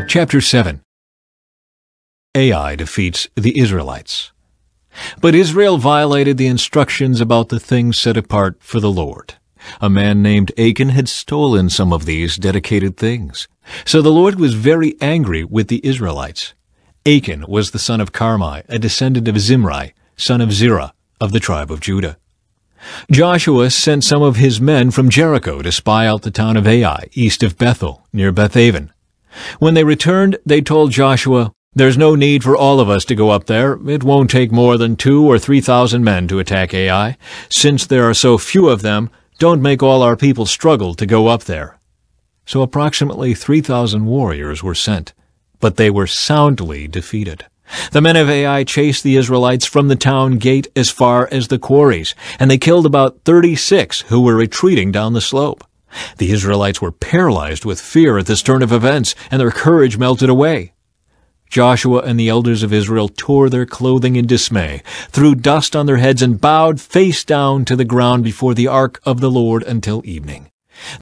Chapter 7. Ai defeats the Israelites. But Israel violated the instructions about the things set apart for the Lord. A man named Achan had stolen some of these dedicated things. So the Lord was very angry with the Israelites. Achan was the son of Carmi, a descendant of Zimri, son of Zerah, of the tribe of Judah. Joshua sent some of his men from Jericho to spy out the town of Ai, east of Bethel, near Bethaven. When they returned, they told Joshua, "There's no need for all of us to go up there. It won't take more than 2,000 or 3,000 men to attack Ai. Since there are so few of them, don't make all our people struggle to go up there." So approximately 3,000 warriors were sent, but they were soundly defeated. The men of Ai chased the Israelites from the town gate as far as the quarries, and they killed about 36 who were retreating down the slope. The Israelites were paralyzed with fear at this turn of events, and their courage melted away. Joshua and the elders of Israel tore their clothing in dismay, threw dust on their heads, and bowed face down to the ground before the ark of the Lord until evening.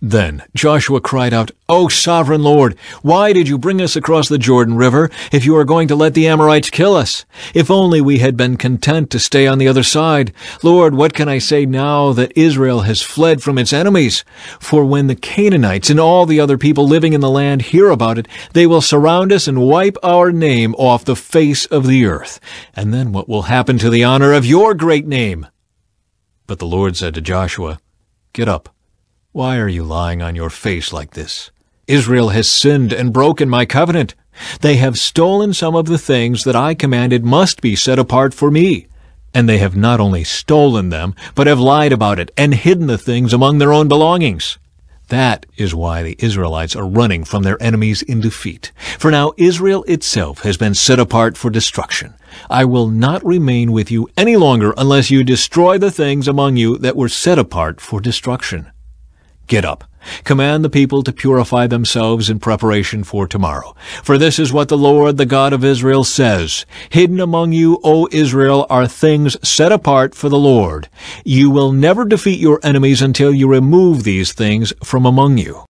Then Joshua cried out, "O sovereign Lord, why did you bring us across the Jordan River if you are going to let the Amorites kill us? If only we had been content to stay on the other side. Lord, what can I say now that Israel has fled from its enemies? For when the Canaanites and all the other people living in the land hear about it, they will surround us and wipe our name off the face of the earth. And then what will happen to the honor of your great name?" But the Lord said to Joshua, "Get up. Why are you lying on your face like this? Israel has sinned and broken my covenant. They have stolen some of the things that I commanded must be set apart for me. And they have not only stolen them, but have lied about it and hidden the things among their own belongings. That is why the Israelites are running from their enemies in defeat. For now Israel itself has been set apart for destruction. I will not remain with you any longer unless you destroy the things among you that were set apart for destruction. Get up, command the people to purify themselves in preparation for tomorrow. For this is what the Lord, the God of Israel, says, Hidden among you, O Israel, are things set apart for the Lord. You will never defeat your enemies until you remove these things from among you.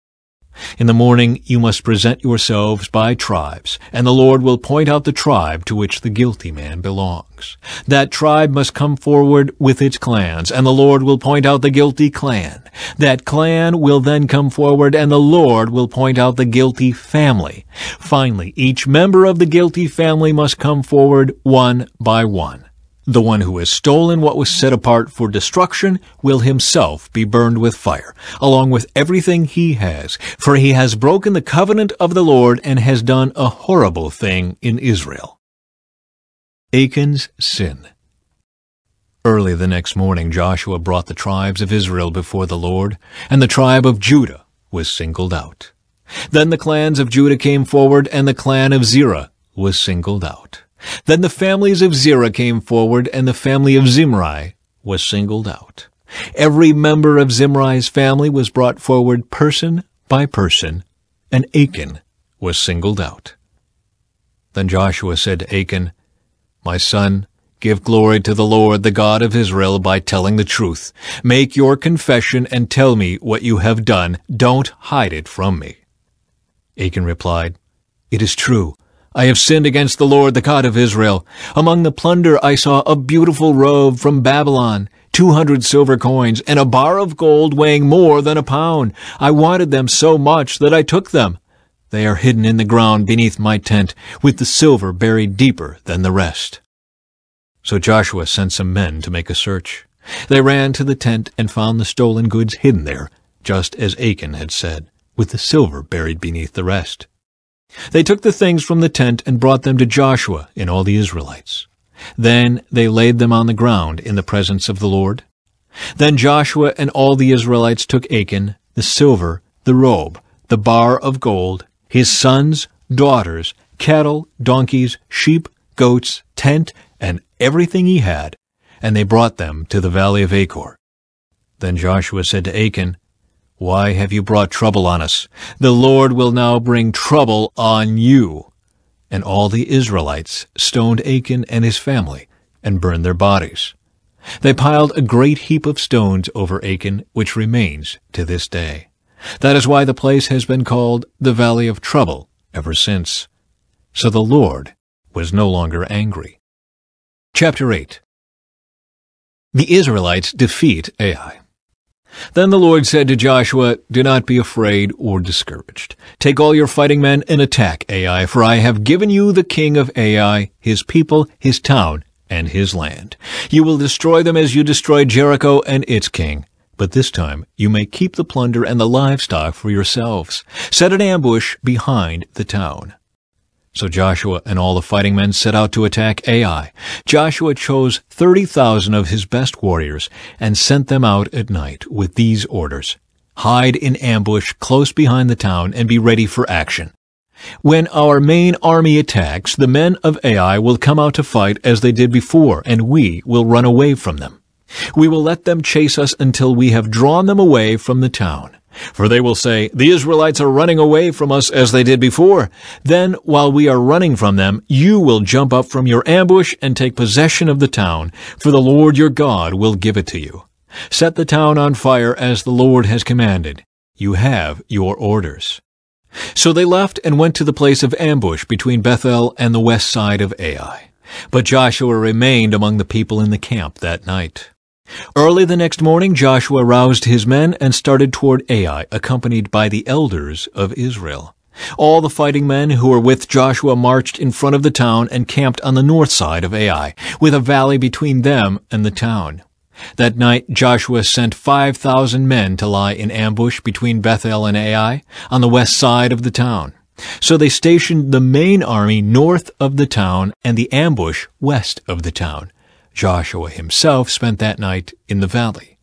In the morning you must present yourselves by tribes, and the Lord will point out the tribe to which the guilty man belongs. That tribe must come forward with its clans, and the Lord will point out the guilty clan. That clan will then come forward, and the Lord will point out the guilty family. Finally, each member of the guilty family must come forward one by one. The one who has stolen what was set apart for destruction will himself be burned with fire, along with everything he has, for he has broken the covenant of the Lord and has done a horrible thing in Israel. Achan's sin. Early the next morning Joshua brought the tribes of Israel before the Lord, and the tribe of Judah was singled out. Then the clans of Judah came forward, and the clan of Zerah was singled out. Then the families of Zerah came forward, and the family of Zimri was singled out. Every member of Zimri's family was brought forward person by person, and Achan was singled out. Then Joshua said to Achan, "My son, give glory to the Lord, the God of Israel, by telling the truth. Make your confession and tell me what you have done. Don't hide it from me." Achan replied, "It is true. I have sinned against the Lord, the God of Israel. Among the plunder I saw a beautiful robe from Babylon, 200 silver coins, and a bar of gold weighing more than a pound. I wanted them so much that I took them. They are hidden in the ground beneath my tent, with the silver buried deeper than the rest." So Joshua sent some men to make a search. They ran to the tent and found the stolen goods hidden there, just as Achan had said, with the silver buried beneath the rest. They took the things from the tent and brought them to Joshua and all the Israelites. Then they laid them on the ground in the presence of the Lord. Then Joshua and all the Israelites took Achan, the silver, the robe, the bar of gold, his sons, daughters, cattle, donkeys, sheep, goats, tent, and everything he had, and they brought them to the valley of Achor. Then Joshua said to Achan, "Why have you brought trouble on us? The Lord will now bring trouble on you." And all the Israelites stoned Achan and his family and burned their bodies. They piled a great heap of stones over Achan, which remains to this day. That is why the place has been called the Valley of Trouble ever since. So the Lord was no longer angry. Chapter 8. The Israelites defeat Ai. Then the Lord said to Joshua, "Do not be afraid or discouraged. Take all your fighting men and attack Ai, for I have given you the king of Ai, his people, his town, and his land. You will destroy them as you destroyed Jericho and its king. But this time you may keep the plunder and the livestock for yourselves. Set an ambush behind the town." So Joshua and all the fighting men set out to attack Ai. Joshua chose 30,000 of his best warriors and sent them out at night with these orders: "Hide in ambush close behind the town and be ready for action. When our main army attacks, the men of Ai will come out to fight as they did before, and we will run away from them. We will let them chase us until we have drawn them away from the town. For they will say, 'The Israelites are running away from us as they did before.' Then, while we are running from them, you will jump up from your ambush and take possession of the town, for the Lord your God will give it to you. Set the town on fire as the Lord has commanded. You have your orders." So they left and went to the place of ambush between Bethel and the west side of Ai. But Joshua remained among the people in the camp that night. Early the next morning, Joshua roused his men and started toward Ai, accompanied by the elders of Israel. All the fighting men who were with Joshua marched in front of the town and camped on the north side of Ai, with a valley between them and the town. That night Joshua sent 5,000 men to lie in ambush between Bethel and Ai, on the west side of the town. So they stationed the main army north of the town and the ambush west of the town. Joshua himself spent that night in the valley.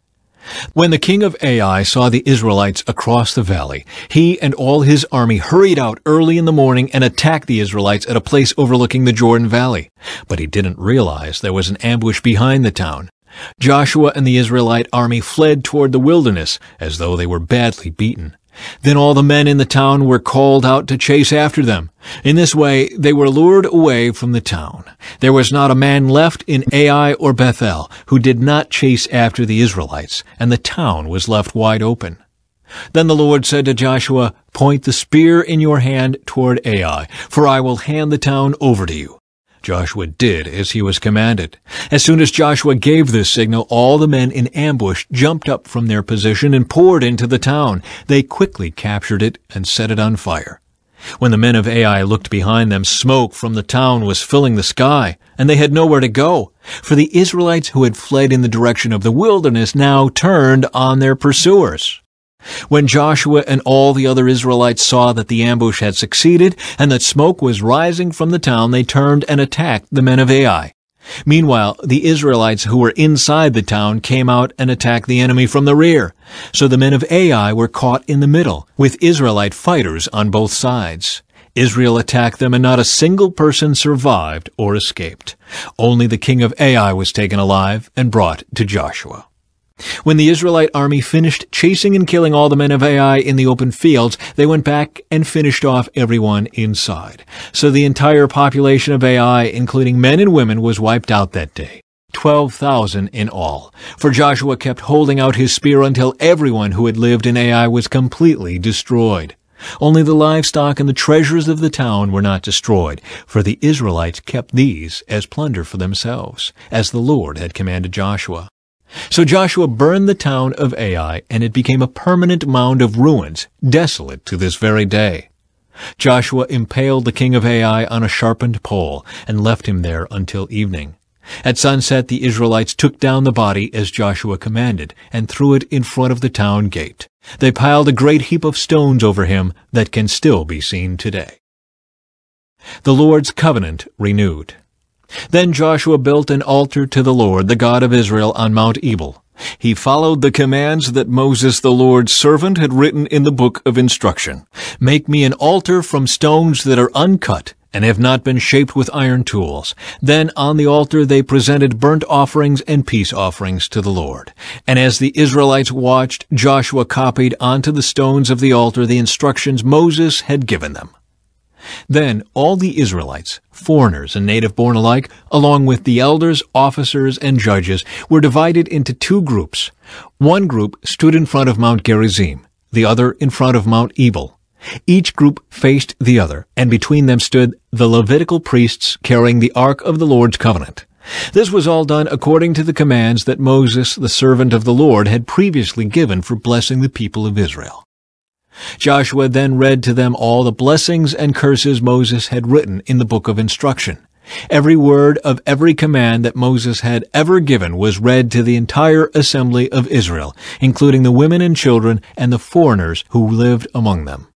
When the king of Ai saw the Israelites across the valley, he and all his army hurried out early in the morning and attacked the Israelites at a place overlooking the Jordan Valley. But he didn't realize there was an ambush behind the town. Joshua and the Israelite army fled toward the wilderness as though they were badly beaten. Then all the men in the town were called out to chase after them. In this way they were lured away from the town. There was not a man left in Ai or Bethel who did not chase after the Israelites, and the town was left wide open. Then the Lord said to Joshua, "Point the spear in your hand toward Ai, for I will hand the town over to you." Joshua did as he was commanded. As soon as Joshua gave this signal, all the men in ambush jumped up from their position and poured into the town. They quickly captured it and set it on fire. When the men of Ai looked behind them, smoke from the town was filling the sky, and they had nowhere to go, for the Israelites who had fled in the direction of the wilderness now turned on their pursuers. When Joshua and all the other Israelites saw that the ambush had succeeded and that smoke was rising from the town, they turned and attacked the men of Ai. Meanwhile, the Israelites who were inside the town came out and attacked the enemy from the rear. So the men of Ai were caught in the middle, with Israelite fighters on both sides. Israel attacked them, and not a single person survived or escaped. Only the king of Ai was taken alive and brought to Joshua. When the Israelite army finished chasing and killing all the men of Ai in the open fields, they went back and finished off everyone inside. So the entire population of Ai, including men and women, was wiped out that day, 12,000 in all. For Joshua kept holding out his spear until everyone who had lived in Ai was completely destroyed. Only the livestock and the treasures of the town were not destroyed, for the Israelites kept these as plunder for themselves, as the Lord had commanded Joshua. So Joshua burned the town of Ai, and it became a permanent mound of ruins, desolate to this very day. Joshua impaled the king of Ai on a sharpened pole and left him there until evening. At sunset the Israelites took down the body as Joshua commanded and threw it in front of the town gate. They piled a great heap of stones over him that can still be seen today. The Lord's covenant renewed. Then Joshua built an altar to the Lord, the God of Israel, on Mount Ebal. He followed the commands that Moses, the Lord's servant, had written in the book of instruction. "Make me an altar from stones that are uncut and have not been shaped with iron tools." Then on the altar they presented burnt offerings and peace offerings to the Lord. And as the Israelites watched, Joshua copied onto the stones of the altar the instructions Moses had given them. Then all the Israelites, foreigners and native-born alike, along with the elders, officers, and judges, were divided into two groups. One group stood in front of Mount Gerizim, the other in front of Mount Ebal. Each group faced the other, and between them stood the Levitical priests carrying the Ark of the Lord's covenant. This was all done according to the commands that Moses, the servant of the Lord, had previously given for blessing the people of Israel. Joshua then read to them all the blessings and curses Moses had written in the book of instruction. Every word of every command that Moses had ever given was read to the entire assembly of Israel, including the women and children and the foreigners who lived among them.